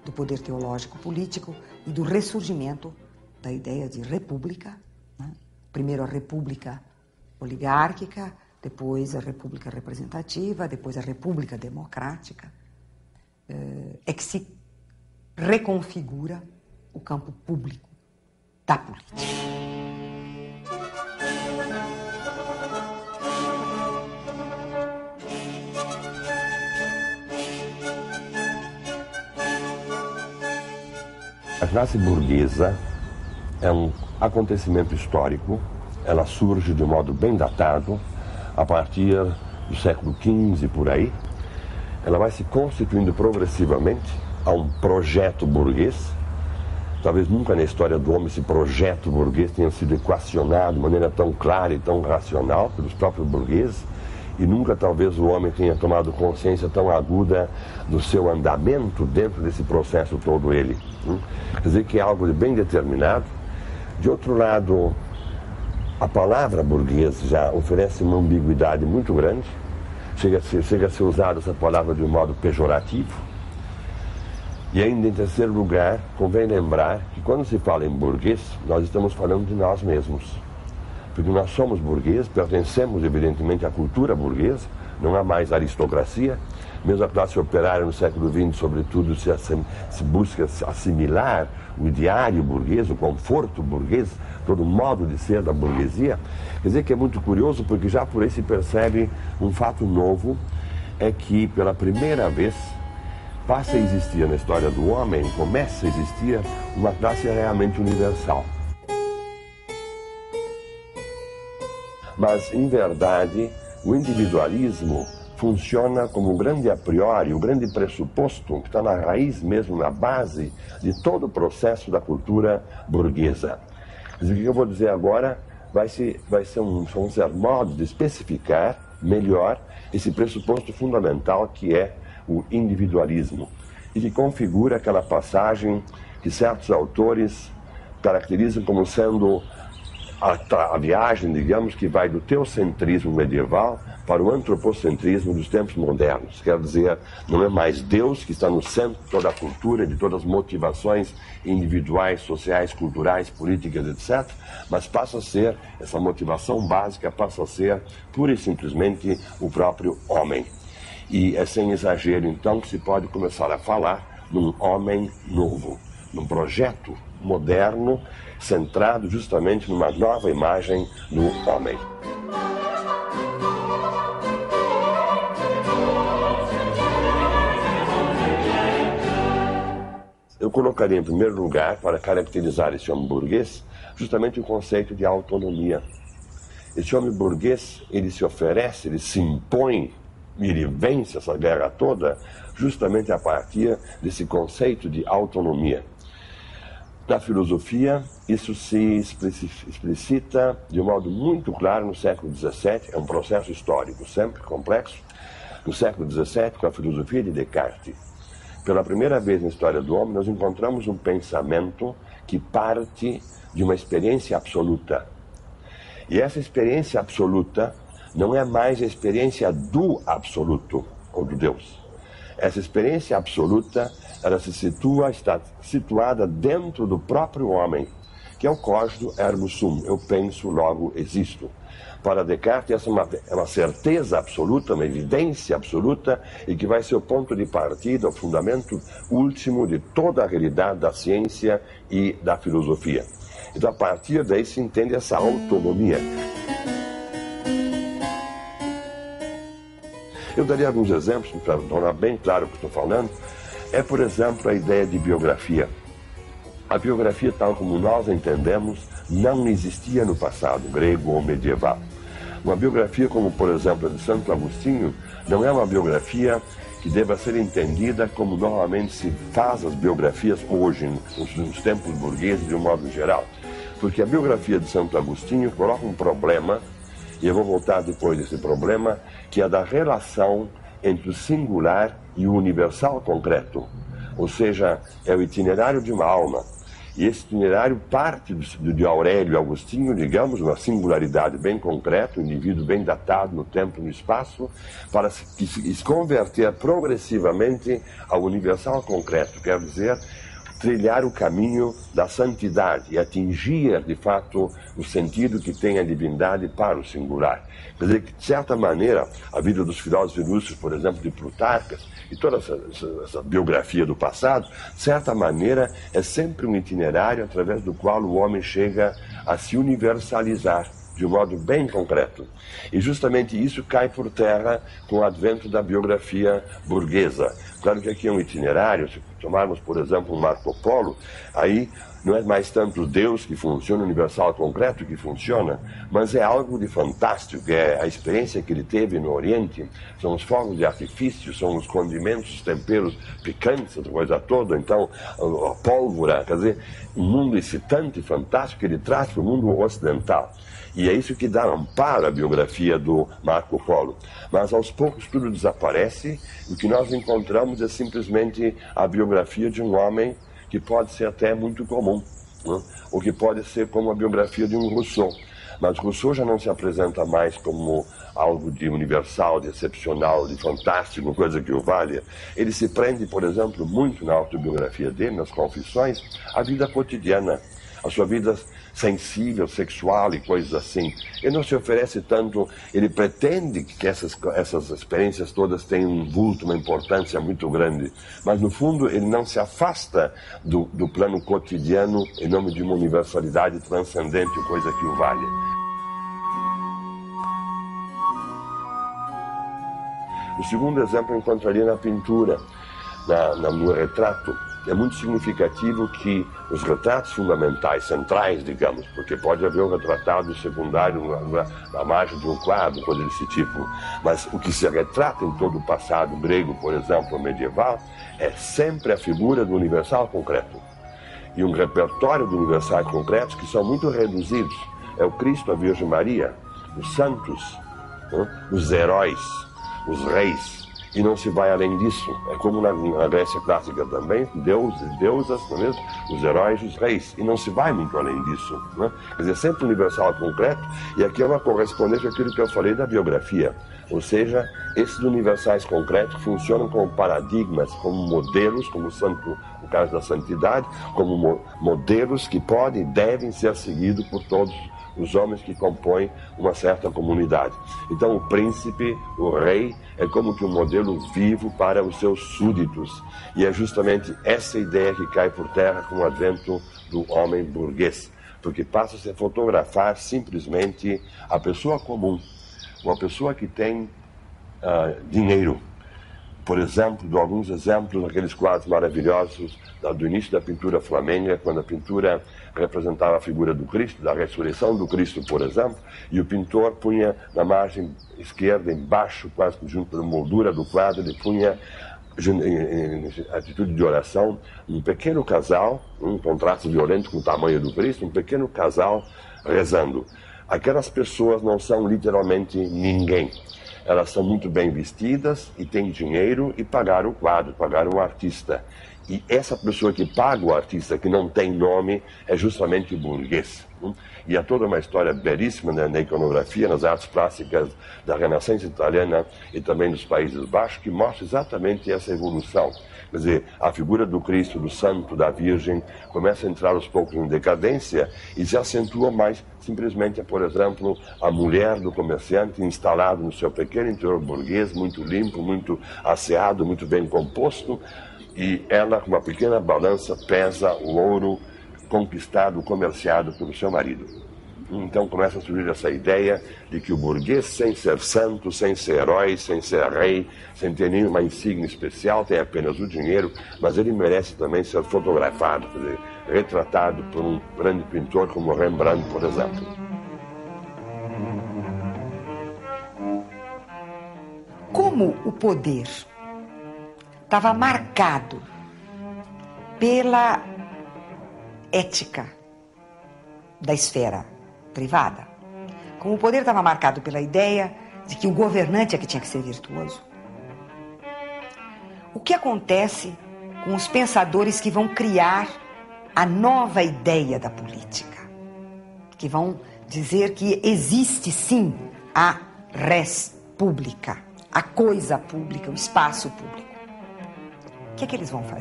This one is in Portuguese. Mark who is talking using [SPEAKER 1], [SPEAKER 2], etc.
[SPEAKER 1] do poder teológico-político e do ressurgimento da ideia de república, né? Primeiro a república oligárquica, depois a república representativa, depois a república democrática, é que se reconfigura o campo público da política.
[SPEAKER 2] A classe burguesa é um acontecimento histórico, ela surge de modo bem datado, a partir do século XV por aí. Ela vai se constituindo progressivamente a um projeto burguês. Talvez nunca na história do homem esse projeto burguês tenha sido equacionado de maneira tão clara e tão racional pelos próprios burgueses, e nunca talvez o homem tenha tomado consciência tão aguda do seu andamento dentro desse processo todo ele. Quer dizer que é algo de bem determinado. De outro lado, a palavra burguês já oferece uma ambiguidade muito grande. Chega a ser usada essa palavra de um modo pejorativo. E ainda em terceiro lugar, convém lembrar que quando se fala em burguês, nós estamos falando de nós mesmos. Porque nós somos burgueses, pertencemos evidentemente à cultura burguesa, não há mais aristocracia. Mesmo a classe operária no século XX, sobretudo, se busca assimilar o ideário burguês, o conforto burguês, todo o modo de ser da burguesia. Quer dizer que é muito curioso, porque já por aí se percebe um fato novo, é que pela primeira vez passa a existir na história do homem, começa a existir uma classe realmente universal. Mas, em verdade, o individualismo funciona como um grande a priori, o grande pressuposto que está na raiz mesmo, na base de todo o processo da cultura burguesa. O que eu vou dizer agora vão ser modos de especificar melhor esse pressuposto fundamental que é o individualismo, e que configura aquela passagem que certos autores caracterizam como sendo a viagem, digamos, que vai do teocentrismo medieval para o antropocentrismo dos tempos modernos. Quer dizer, não é mais Deus que está no centro de toda a cultura, de todas as motivações individuais, sociais, culturais, políticas, etc., mas passa a ser, essa motivação básica passa a ser pura e simplesmente o próprio homem. E é sem exagero, então, que se pode começar a falar num homem novo, num projeto moderno, centrado justamente numa nova imagem do homem. Eu colocaria em primeiro lugar, para caracterizar esse homem burguês, justamente o conceito de autonomia. Esse homem burguês, ele se oferece, ele se impõe, ele vence essa guerra toda, justamente a partir desse conceito de autonomia. Na filosofia, isso se explicita de um modo muito claro no século XVII, é um processo histórico sempre complexo. No século XVII, com a filosofia de Descartes, pela primeira vez na história do homem, nós encontramos um pensamento que parte de uma experiência absoluta. E essa experiência absoluta não é mais a experiência do absoluto, ou do Deus. Essa experiência absoluta, ela está situada dentro do próprio homem, que é o cogito ergo sum, eu penso, logo existo. Para Descartes, essa é uma certeza absoluta, uma evidência absoluta, e que vai ser o ponto de partida, o fundamento último de toda a realidade da ciência e da filosofia. Então, a partir daí se entende essa autonomia. Eu daria alguns exemplos para tornar bem claro o que estou falando. É, por exemplo, a ideia de biografia. A biografia, tal como nós entendemos, não existia no passado, grego ou medieval. Uma biografia como, por exemplo, a de Santo Agostinho, não é uma biografia que deva ser entendida como normalmente se faz as biografias hoje, nos tempos burgueses de um modo geral. Porque a biografia de Santo Agostinho coloca um problema, e eu vou voltar depois desse problema, que é da relação entre o singular e o universal concreto. Ou seja, é o itinerário de uma alma. E esse itinerário parte de Aurélio e Agostinho, digamos, uma singularidade bem concreta, um indivíduo bem datado no tempo e no espaço, para se converter progressivamente ao universal concreto, quer dizer, trilhar o caminho da santidade e atingir, de fato, o sentido que tem a divindade para o singular. Quer dizer que, de certa maneira, a vida dos filósofos russos, por exemplo, de Plutarcas, e toda essa biografia do passado, de certa maneira, é sempre um itinerário através do qual o homem chega a se universalizar de um modo bem concreto. E justamente isso cai por terra com o advento da biografia burguesa. Claro que aqui é um itinerário, se tomarmos, por exemplo, um Marco Polo, aí não é mais tanto o Deus que funciona, o universal concreto que funciona, mas é algo de fantástico, é a experiência que ele teve no Oriente, são os fogos de artifício, são os condimentos, os temperos picantes, a coisa toda, então a pólvora, quer dizer, um mundo excitante e fantástico que ele traz para o mundo ocidental. E é isso que dá amparo à biografia do Marco Polo. Mas aos poucos tudo desaparece, e o que nós encontramos é simplesmente a biografia de um homem que pode ser até muito comum, né? Ou que pode ser como a biografia de um Rousseau. Mas Rousseau já não se apresenta mais como algo de universal, de excepcional, de fantástico, coisa que o valha. Ele se prende, por exemplo, muito na autobiografia dele, nas Confissões, à vida cotidiana, a sua vida sensível, sexual e coisas assim. Ele não se oferece tanto, ele pretende que essas experiências todas tenham um vulto, uma importância muito grande, mas no fundo ele não se afasta do plano cotidiano em nome de uma universalidade transcendente, coisa que o valha. O segundo exemplo eu encontraria na pintura, no retrato. É muito significativo que os retratos fundamentais, centrais, digamos, porque pode haver um retratado secundário na margem de um quadro, coisa desse tipo, mas o que se retrata em todo o passado grego, por exemplo, medieval, é sempre a figura do universal concreto. E um repertório de universais concretos que são muito reduzidos. É o Cristo, a Virgem Maria, os santos, os heróis, os reis. E não se vai além disso. É como na Grécia clássica também, deuses e deusas, não é mesmo? Os heróis e os reis. E não se vai muito além disso. Não é? Quer dizer, sempre universal concreto, e aqui é uma correspondência àquilo que eu falei da biografia. Ou seja, esses universais concretos funcionam como paradigmas, como modelos, como o caso da santidade, como modelos que podem e devem ser seguidos por todos os homens que compõem uma certa comunidade. Então o príncipe, o rei, é como que um modelo vivo para os seus súditos. E é justamente essa ideia que cai por terra com o advento do homem burguês, porque passa a se fotografar simplesmente a pessoa comum, uma pessoa que tem dinheiro. Por exemplo, dou alguns exemplos daqueles quadros maravilhosos do início da pintura flamenga, quando a pintura representava a figura do Cristo, da ressurreição do Cristo, por exemplo, e o pintor punha na margem esquerda, embaixo, quase junto da moldura do quadro, ele punha em atitude de oração um pequeno casal, um contraste violento com o tamanho do Cristo, um pequeno casal rezando. Aquelas pessoas não são literalmente ninguém. Elas são muito bem vestidas e têm dinheiro e pagaram o quadro, pagaram o artista. E essa pessoa que paga o artista, que não tem nome, é justamente o burguês. E há toda uma história belíssima na iconografia, nas artes plásticas da Renascença italiana e também dos Países Baixos, que mostra exatamente essa evolução. Quer dizer, a figura do Cristo, do Santo, da Virgem, começa a entrar aos poucos em decadência e se acentua mais simplesmente, por exemplo, a mulher do comerciante instalado no seu pequeno interior burguês, muito limpo, muito asseado, muito bem composto, e ela, com uma pequena balança, pesa o ouro conquistado, comerciado pelo seu marido. Então começa a surgir essa ideia de que o burguês, sem ser santo, sem ser herói, sem ser rei, sem ter nenhuma insígnia especial, tem apenas o dinheiro, mas ele merece também ser fotografado, quer dizer, retratado por um grande pintor como Rembrandt, por exemplo.
[SPEAKER 1] Como o poder estava marcado pela ética da esfera privada, como o poder estava marcado pela ideia de que o governante é que tinha que ser virtuoso, o que acontece com os pensadores que vão criar a nova ideia da política, que vão dizer que existe sim a res pública, a coisa pública, o espaço público. O que é que eles vão fazer?